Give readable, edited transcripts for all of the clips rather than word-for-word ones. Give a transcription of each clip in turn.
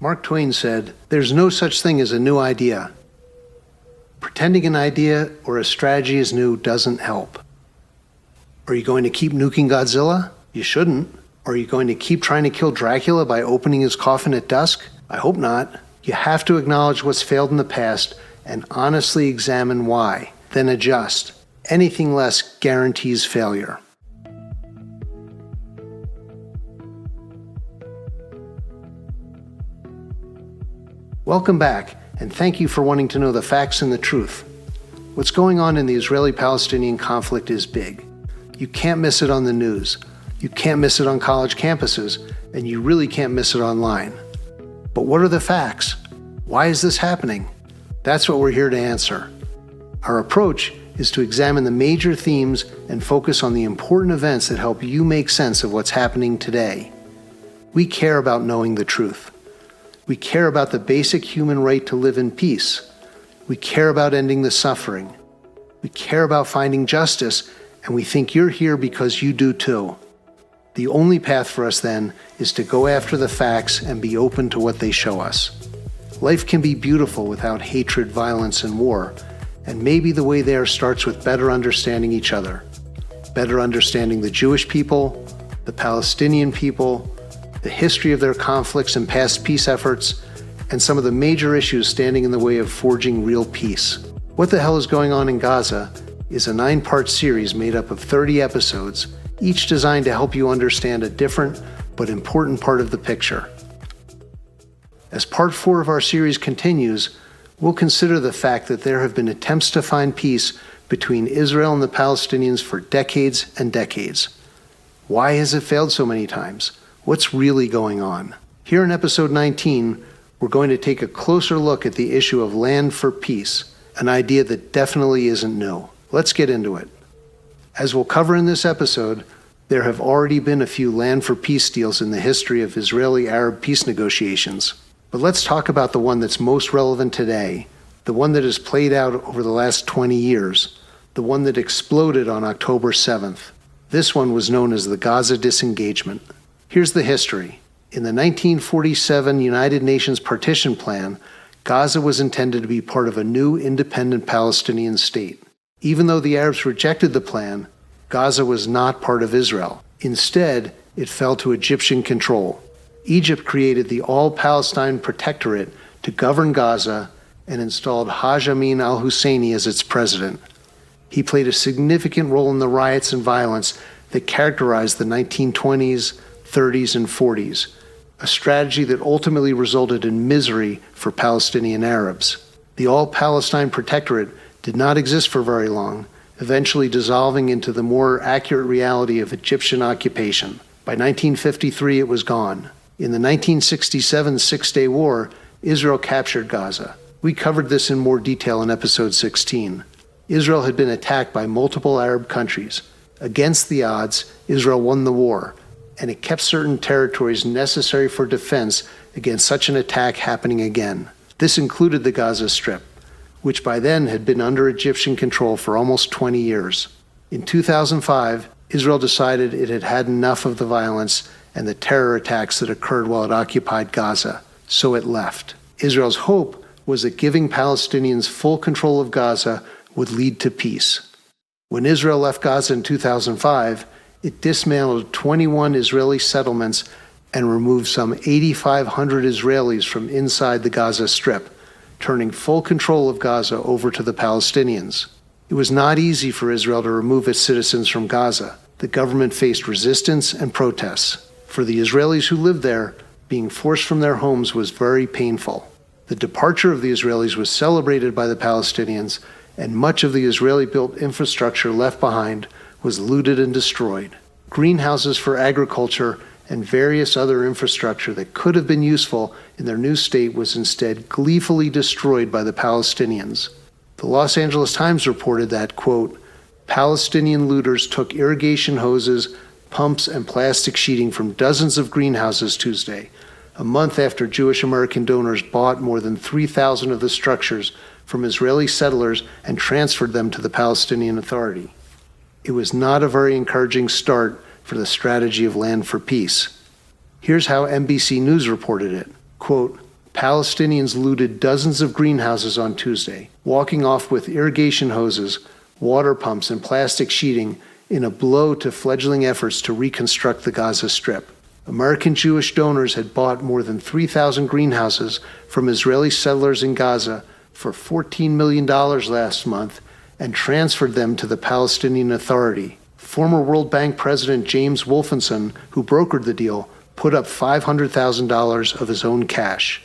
Mark Twain said, "There's no such thing as a new idea. Pretending an idea or a strategy is new doesn't help." Are you going to keep nuking Godzilla? You shouldn't. Are you going to keep trying to kill Dracula by opening his coffin at dusk? I hope not. You have to acknowledge what's failed in the past and honestly examine why, then adjust. Anything less guarantees failure. Welcome back, and thank you for wanting to know the facts and the truth. What's going on in the Israeli-Palestinian conflict is big. You can't miss it on the news. You can't miss it on college campuses, and you really can't miss it online. But what are the facts? Why is this happening? That's what we're here to answer. Our approach is to examine the major themes and focus on the important events that help you make sense of what's happening today. We care about knowing the truth. We care about the basic human right to live in peace. We care about ending the suffering. We care about finding justice, and we think you're here because you do too. The only path for us then is to go after the facts and be open to what they show us. Life can be beautiful without hatred, violence, and war, and maybe the way there starts with better understanding each other. Better understanding the Jewish people, the Palestinian people, the history of their conflicts and past peace efforts, and some of the major issues standing in the way of forging real peace. What the Hell is Going On in Gaza is a 9-part series made up of 30 episodes, each designed to help you understand a different but important part of the picture. As part 4 of our series continues, we'll consider the fact that there have been attempts to find peace between Israel and the Palestinians for decades and decades. Why has it failed so many times? What's really going on? Here in episode 19, we're going to take a closer look at the issue of land for peace, an idea that definitely isn't new. Let's get into it. As we'll cover in this episode, there have already been a few land for peace deals in the history of Israeli-Arab peace negotiations. But let's talk about the one that's most relevant today, the one that has played out over the last 20 years, the one that exploded on October 7th. This one was known as the Gaza disengagement. Here's the history. In the 1947 United Nations Partition Plan, Gaza was intended to be part of a new independent Palestinian state. Even though the Arabs rejected the plan, Gaza was not part of Israel. Instead, it fell to Egyptian control. Egypt created the All-Palestine Protectorate to govern Gaza and installed Haj Amin al-Husseini as its president. He played a significant role in the riots and violence that characterized the 1920s, 30s, and 40s, a strategy that ultimately resulted in misery for Palestinian Arabs. The All-Palestine Protectorate did not exist for very long, eventually dissolving into the more accurate reality of Egyptian occupation. By 1953, it was gone. In the 1967 Six-Day War, Israel captured Gaza. We covered this in more detail in episode 16. Israel had been attacked by multiple Arab countries. Against the odds, Israel won the war, and it kept certain territories necessary for defense against such an attack happening again. This included the Gaza Strip, which by then had been under Egyptian control for almost 20 years. In 2005, Israel decided it had had enough of the violence and the terror attacks that occurred while it occupied Gaza, so it left. Israel's hope was that giving Palestinians full control of Gaza would lead to peace. When Israel left Gaza in 2005, it dismantled 21 Israeli settlements and removed some 8,500 Israelis from inside the Gaza Strip, turning full control of Gaza over to the Palestinians. It was not easy for Israel to remove its citizens from Gaza. The government faced resistance and protests. For the Israelis who lived there, being forced from their homes was very painful. The departure of the Israelis was celebrated by the Palestinians, and much of the Israeli-built infrastructure left behind was looted and destroyed. Greenhouses for agriculture and various other infrastructure that could have been useful in their new state was instead gleefully destroyed by the Palestinians. The Los Angeles Times reported that, quote, Palestinian looters took irrigation hoses, pumps, and plastic sheeting from dozens of greenhouses Tuesday, a month after Jewish American donors bought more than 3,000 of the structures from Israeli settlers and transferred them to the Palestinian Authority. It was not a very encouraging start for the strategy of land for peace. Here's how NBC News reported it. Quote, Palestinians looted dozens of greenhouses on Tuesday, walking off with irrigation hoses, water pumps, and plastic sheeting in a blow to fledgling efforts to reconstruct the Gaza Strip. American Jewish donors had bought more than 3,000 greenhouses from Israeli settlers in Gaza for $14 million last month and transferred them to the Palestinian Authority. Former World Bank President James Wolfensohn, who brokered the deal, put up $500,000 of his own cash.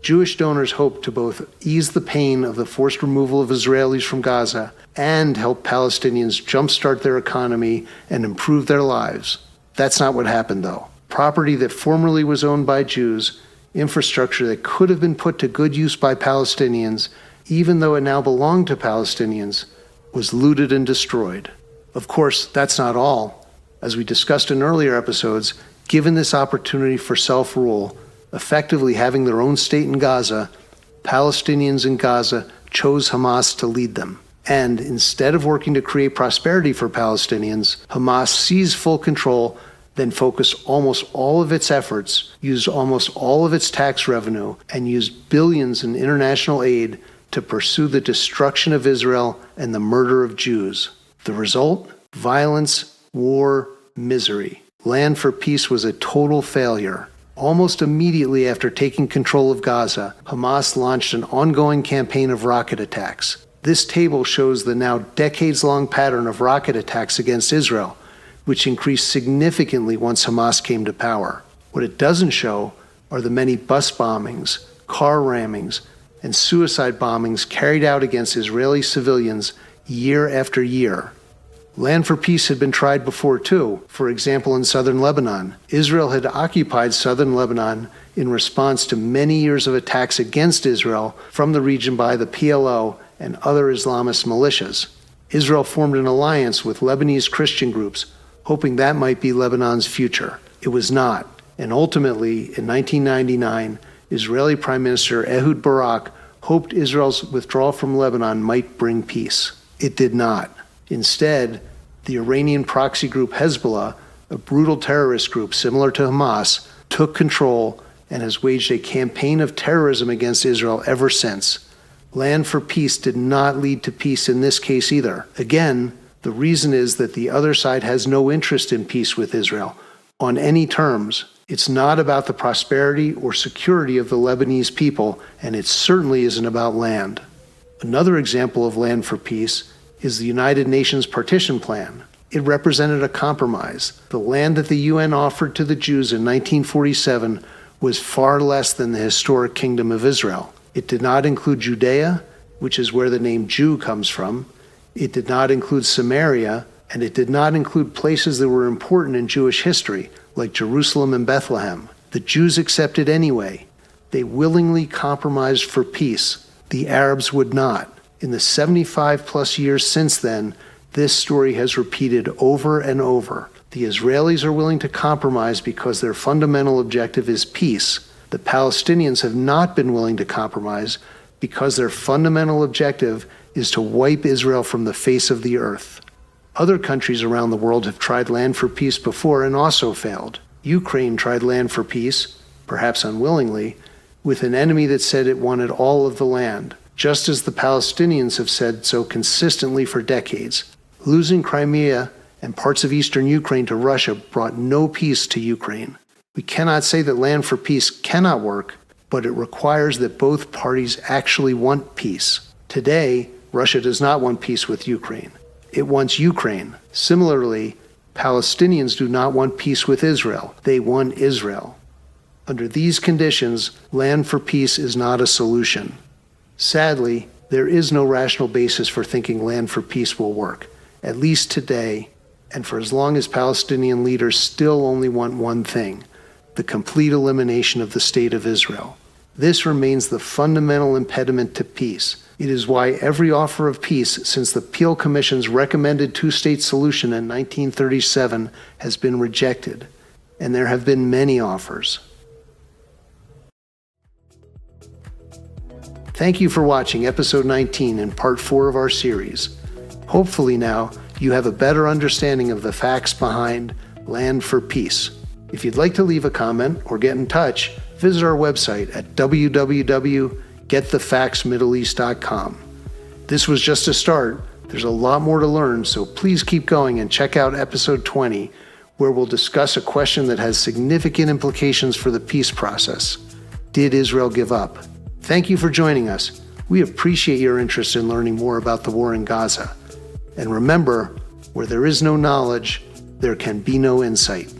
Jewish donors hoped to both ease the pain of the forced removal of Israelis from Gaza and help Palestinians jumpstart their economy and improve their lives. That's not what happened, though. Property that formerly was owned by Jews, infrastructure that could have been put to good use by Palestinians, even though it now belonged to Palestinians, was looted and destroyed. Of course, that's not all. As we discussed in earlier episodes, given this opportunity for self-rule, effectively having their own state in Gaza, Palestinians in Gaza chose Hamas to lead them. And instead of working to create prosperity for Palestinians, Hamas seized full control, then focused almost all of its efforts, used almost all of its tax revenue, and used billions in international aid to pursue the destruction of Israel and the murder of Jews. The result? Violence, war, misery. Land for Peace was a total failure. Almost immediately after taking control of Gaza, Hamas launched an ongoing campaign of rocket attacks. This table shows the now decades-long pattern of rocket attacks against Israel, which increased significantly once Hamas came to power. What it doesn't show are the many bus bombings, car rammings, and suicide bombings carried out against Israeli civilians year after year. Land for Peace had been tried before too, for example in southern Lebanon. Israel had occupied southern Lebanon in response to many years of attacks against Israel from the region by the PLO and other Islamist militias. Israel formed an alliance with Lebanese Christian groups, hoping that might be Lebanon's future. It was not, and ultimately, in 1999, Israeli Prime Minister Ehud Barak hoped Israel's withdrawal from Lebanon might bring peace. It did not. Instead, the Iranian proxy group Hezbollah, a brutal terrorist group similar to Hamas, took control and has waged a campaign of terrorism against Israel ever since. Land for Peace did not lead to peace in this case either. Again, the reason is that the other side has no interest in peace with Israel, on any terms. It's not about the prosperity or security of the Lebanese people, and it certainly isn't about land. Another example of Land for Peace is the United Nations Partition Plan. It represented a compromise. The land that the UN offered to the Jews in 1947 was far less than the historic Kingdom of Israel. It did not include Judea, which is where the name Jew comes from. It did not include Samaria, and it did not include places that were important in Jewish history, like Jerusalem and Bethlehem. The Jews accepted anyway. They willingly compromised for peace. The Arabs would not. In the 75-plus years since then, this story has repeated over and over. The Israelis are willing to compromise because their fundamental objective is peace. The Palestinians have not been willing to compromise because their fundamental objective is to wipe Israel from the face of the earth. Other countries around the world have tried Land for Peace before and also failed. Ukraine tried Land for Peace, perhaps unwillingly, with an enemy that said it wanted all of the land, just as the Palestinians have said so consistently for decades. Losing Crimea and parts of eastern Ukraine to Russia brought no peace to Ukraine. We cannot say that Land for Peace cannot work, but it requires that both parties actually want peace. Today, Russia does not want peace with Ukraine. It wants Ukraine. Similarly, Palestinians do not want peace with Israel. They want Israel. Under these conditions, Land for Peace is not a solution. Sadly, there is no rational basis for thinking Land for Peace will work, at least today, and for as long as Palestinian leaders still only want one thing: the complete elimination of the State of Israel. This remains the fundamental impediment to peace. It is why every offer of peace since the Peel Commission's recommended two-state solution in 1937 has been rejected, and there have been many offers. Thank you for watching episode 19 and part 4 of our series. Hopefully now you have a better understanding of the facts behind Land for Peace. If you'd like to leave a comment or get in touch, visit our website at www.getthefactsmiddleeast.com. This was just a start. There's a lot more to learn, so please keep going and check out episode 20, where we'll discuss a question that has significant implications for the peace process. Did Israel give up? Thank you for joining us. We appreciate your interest in learning more about the war in Gaza. And remember, where there is no knowledge, there can be no insight.